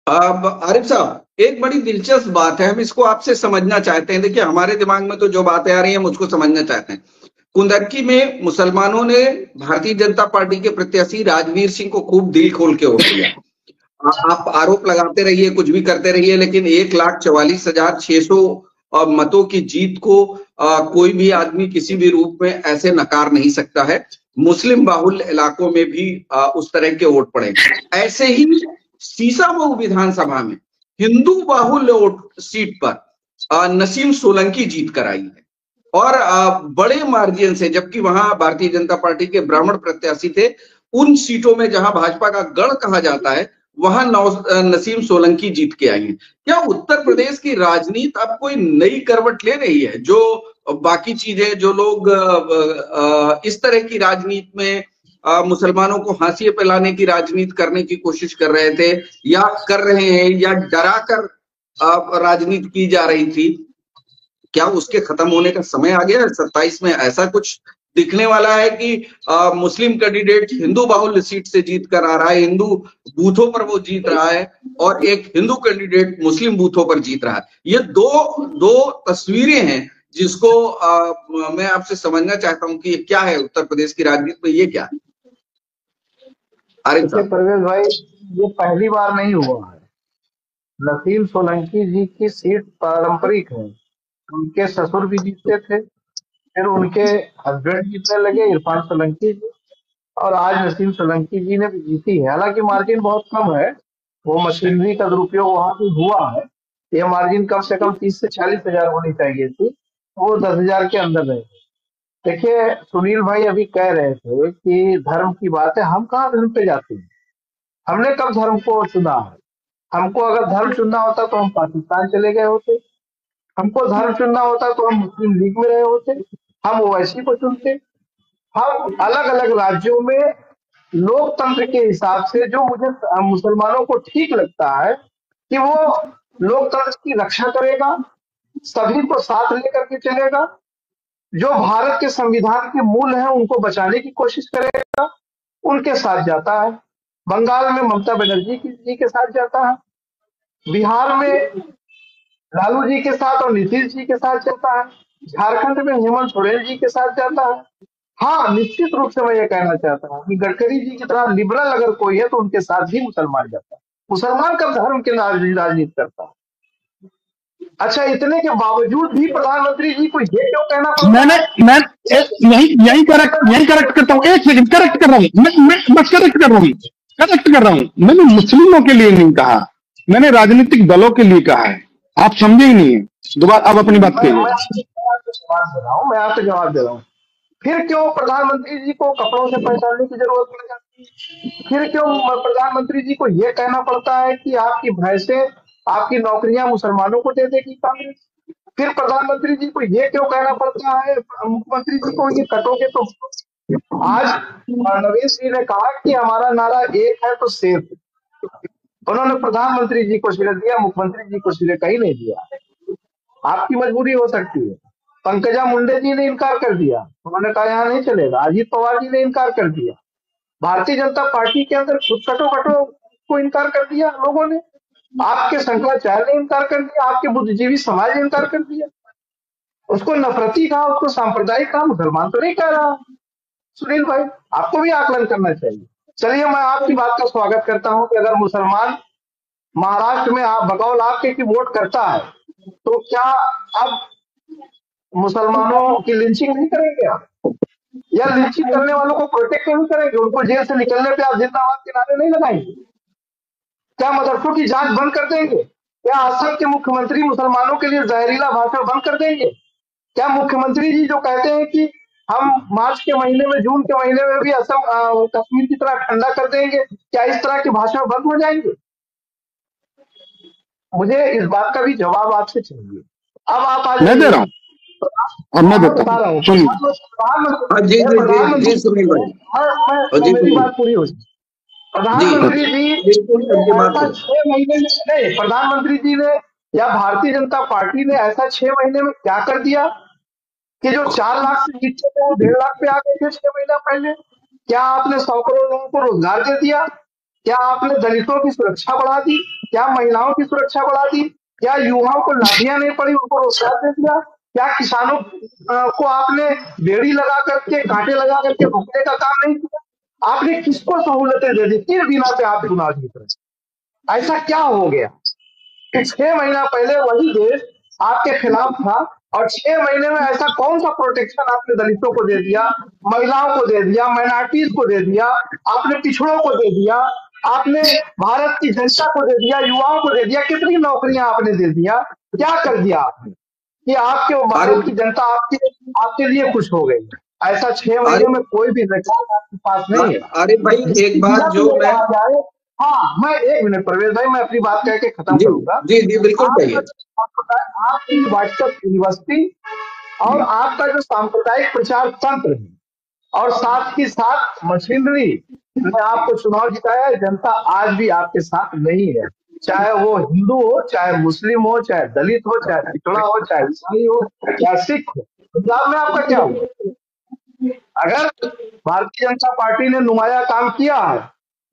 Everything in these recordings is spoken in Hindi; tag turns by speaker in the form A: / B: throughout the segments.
A: अब आरिफ साहब, एक बड़ी दिलचस्प बात है, हम इसको आपसे समझना चाहते हैं। देखिए, हमारे दिमाग में तो जो बातें आ रही हैं हम उसको समझना चाहते हैं। कुंदरकी में मुसलमानों ने भारतीय जनता पार्टी के प्रत्याशी राजवीर सिंह को खूब दिल खोल के वोट दिया। आप आरोप लगाते रहिए, कुछ भी करते रहिए, लेकिन 1,44,600 मतों की जीत को कोई भी आदमी किसी भी रूप में ऐसे नकार नहीं सकता है। मुस्लिम बाहुल्य इलाकों में भी उस तरह के वोट पड़े। ऐसे ही सीसामऊ विधानसभा में हिंदू बाहुल्य वोट सीट पर नसीम सोलंकी जीत कर आई है, और बड़े मार्जिन से, जबकि वहां भारतीय जनता पार्टी के ब्राह्मण प्रत्याशी थे। उन सीटों में जहां भाजपा का गढ़ कहा जाता है, वहां नसीम सोलंकी जीत के आई हैं। क्या उत्तर प्रदेश की राजनीति अब कोई नई करवट ले रही है? जो बाकी चीजें, जो लोग इस तरह की राजनीति में मुसलमानों को हाशिए पे लाने की राजनीति करने की कोशिश कर रहे थे, या कर रहे हैं, या डरा कर राजनीति की जा रही थी, क्या उसके खत्म होने का समय आ गया है? 27 में ऐसा कुछ दिखने वाला है कि मुस्लिम कैंडिडेट हिंदू बाहुल्य सीट से जीत कर आ रहा है, हिंदू बूथों पर वो जीत रहा है, और एक हिंदू कैंडिडेट मुस्लिम बूथों पर जीत रहा है। ये दो दो तस्वीरें हैं जिसको मैं आपसे समझना चाहता हूं कि ये क्या है उत्तर प्रदेश की राजनीति में, ये क्या है आरिफ
B: देखिए
A: साहब?
B: परवेज भाई, ये पहली बार नहीं हुआ है। नसीम सोलंकी जी की सीट पारंपरिक है। उनके ससुर भी जीतते थे, फिर उनके हस्बैंड जीतने लगे इरफान सोलंकी जी, और आज नसीम सोलंकी जी ने भी जीती है। हालांकि मार्जिन बहुत कम है, वो मशीनरी का दुरुपयोग वहां पे हुआ है। ये मार्जिन कम से कम 30 से 40 हजार होनी चाहिए थी, वो 10 हजार के अंदर रहे। देखिए सुनील भाई अभी कह रहे थे कि धर्म की बात है, हम कहाँ धर्म पे जाते हैं? हमने कब धर्म को चुना है? हमको अगर धर्म चुनना होता तो हम पाकिस्तान चले गए होते। हमको धर्म चुनना होता तो हम मुस्लिम लीग में रहे होते, हम ओवैसी को चुनते। हम अलग अलग राज्यों में लोकतंत्र के हिसाब से जो मुझे मुसलमानों को ठीक लगता है कि वो लोकतंत्र की रक्षा करेगा, सभी को साथ लेकर के चलेगा, जो भारत के संविधान के मूल हैं उनको बचाने की कोशिश करेगा, उनके साथ जाता है। बंगाल में ममता बनर्जी जी के साथ जाता है, बिहार में लालू जी के साथ और नीतीश जी के साथ चलता है, झारखंड में हेमंत सोरेन जी के साथ जाता है। हाँ, निश्चित रूप से मैं ये कहना चाहता हूँ कि गडकरी जी की तरह लिबरल अगर कोई है तो उनके साथ भी मुसलमान जाता है। मुसलमान कब धर्म के राजनीति करता है? अच्छा, इतने के बावजूद भी प्रधानमंत्री जी को ये क्यों कहना पड़ता
C: मैंने
B: है?
C: मैं यही करेक्ट करता हूँ। एक सेकंड, करेक्ट कर रहा हूँ मैं बस करेक्ट कर रहा हूँ। मैंने मुस्लिमों के लिए नहीं कहा, मैंने राजनीतिक दलों के लिए कहा है। आप समझे ही नहीं है। दोबारा आप अपनी बात
B: मैं
C: कहिए।
B: आपको जवाब दे रहा हूँ। फिर क्यों प्रधानमंत्री जी को कपड़ों से पहचानने की जरूरत पड़ जाती है? फिर क्यों प्रधानमंत्री जी को यह कहना पड़ता है कि आपकी भैंसें, आपकी नौकरियां मुसलमानों को दे देगी कांग्रेस? फिर प्रधानमंत्री जी को यह क्यों कहना पड़ता है, मुख्यमंत्री जी को ये कटोगे तो? आज फडणवीस जी ने कहा कि हमारा नारा एक है तो सेफ। उन्होंने प्रधानमंत्री जी को सिरे दिया, मुख्यमंत्री जी को सिरे कहीं नहीं दिया। आपकी मजबूरी हो सकती है। पंकजा मुंडे जी ने इनकार कर दिया, उन्होंने कहा यहाँ नहीं चलेगा। अजीत पवार जी ने इनकार कर दिया। भारतीय जनता पार्टी के अंदर खुद कटो कटो को इनकार कर दिया लोगों ने। आपके शंकराचार्य ने इनकार कर दिया, आपके बुद्धिजीवी समाज ने इनकार कर दिया। उसको नफरती कहा, उसको सांप्रदायिक कहा, मुसलमान तो नहीं कह रहा। सुनील भाई, आपको भी आकलन करना चाहिए। चलिए, मैं आपकी बात का स्वागत करता हूं कि अगर मुसलमान महाराष्ट्र में आप बकौल आपके की वोट करता है तो क्या अब मुसलमानों की लिंचिंग नहीं करेंगे आप? या लिंचिंग करने वालों को प्रोटेक्ट नहीं करेंगे? उनको जेल से निकलने पे आप जिंदाबाद के नारे नहीं लगाएंगे? क्या मदरसों की जांच बंद कर देंगे? क्या असम के मुख्यमंत्री मुसलमानों के लिए जहरीला भाषण बंद कर देंगे? क्या मुख्यमंत्री जी जो कहते हैं कि हम मार्च के महीने में, जून के महीने में भी असम कश्मीर की तरह ठंडा कर देंगे, क्या इस तरह के भाषण बंद हो जाएंगे? मुझे इस बात का भी जवाब आपसे चाहिए। अब आप आज
C: मैं दे रहा हूँ, और मैं देता
B: बता रहा हूँ।
A: जी जी जी सुनील भाई,
B: मेरी बात पूरी हो जाए। प्रधानमंत्री जी ऐसा 6 महीने में नहीं, प्रधानमंत्री जी ने या भारतीय जनता पार्टी ने ऐसा 6 महीने में क्या कर दिया कि जो 4 लाख से नीचे थे वो 1.5 लाख पे आ गए थे 6 महीना पहले? क्या आपने 100 करोड़ लोगों को रोजगार दे दिया? क्या आपने दलितों की सुरक्षा बढ़ा दी? क्या महिलाओं की सुरक्षा बढ़ा दी? क्या युवाओं को लाठियां नहीं पड़ी, उनको रोजगार दे दिया? क्या किसानों को आपने बेड़ी लगा करके, कांटे लगा करके रोकने का काम नहीं किया? आपने किसको सहूलतें दे दी? किस बिना पे आप चुनाव जीत रहे? ऐसा क्या हो गया कि 6 महीना पहले वही देश आपके खिलाफ था और 6 महीने में ऐसा कौन सा प्रोटेक्शन आपने दलितों को दे दिया, महिलाओं को दे दिया, माइनॉरिटीज को दे दिया, आपने पिछड़ों को दे दिया, आपने भारत की जनता को दे दिया, युवाओं को दे दिया, कितनी नौकरियां आपने दे दिया? क्या कर दिया आपने कि आपके भारत की
A: अरे
B: जनता आपके आपके लिए खुश हो गई? ऐसा 6 महीने
A: अरे
B: में कोई भी रिकॉर्ड आपके पास नहीं है।
A: अरे भाई, एक
B: जिसकी
A: बात
B: बिना पे
A: जो
B: ये
A: मैं,
B: कहा जाए। हाँ, मैं 1 मिनट प्रवेश भाई, मैं अपनी बात कह के खत्म
A: जी
B: करूंगा।
A: जी जी बिल्कुल
B: आपका
A: कहिए।
B: जो आपकी व्हाट्सएप यूनिवर्सिटी और आपका जो सांप्रदायिक प्रचार तंत्र है और साथ ही साथ मशीनरी ने आपको चुनाव जिताया है। जनता आज भी आपके साथ नहीं है, चाहे वो हिंदू हो, चाहे मुस्लिम हो, चाहे दलित हो, चाहे पिछड़ा हो, चाहे ईसाई हो, चाहे सिख हो। पंजाब में आपका क्या हुआ? अगर भारतीय जनता पार्टी ने नुमाया काम किया है,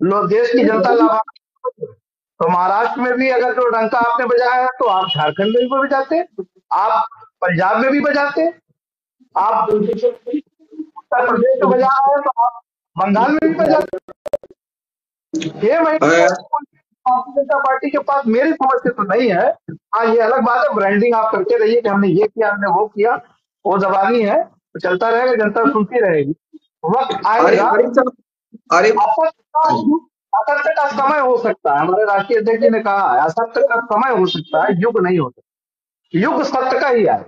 B: लोग देश की जनता लाभान्वित, तो महाराष्ट्र में भी अगर जो डंका आपने बजाया है तो आप झारखंड में भी बजाते, आप पंजाब में भी बजाते, आप उत्तर प्रदेश में बजा रहे हैं तो आप बंगाल में भी बजाते। 6 महीने
A: अ,
B: भारतीय जनता पार्टी के पास मेरी समझ से तो नहीं है। हाँ, ये अलग बात है, ब्रांडिंग आप करते रहिए कि हमने ये किया, हमने वो किया, वो जबानी है, तो चलता रहेगा, जनता सुनती रहेगी। वक्त
A: अरे
B: आएगा,
A: अरे साहब, अरे
B: असत्य का समय हो सकता है, हमारे राष्ट्रीय अध्यक्ष जी ने कहा है, असत्य का समय हो सकता है, युग नहीं हो सकता। युग सत्य का ही है।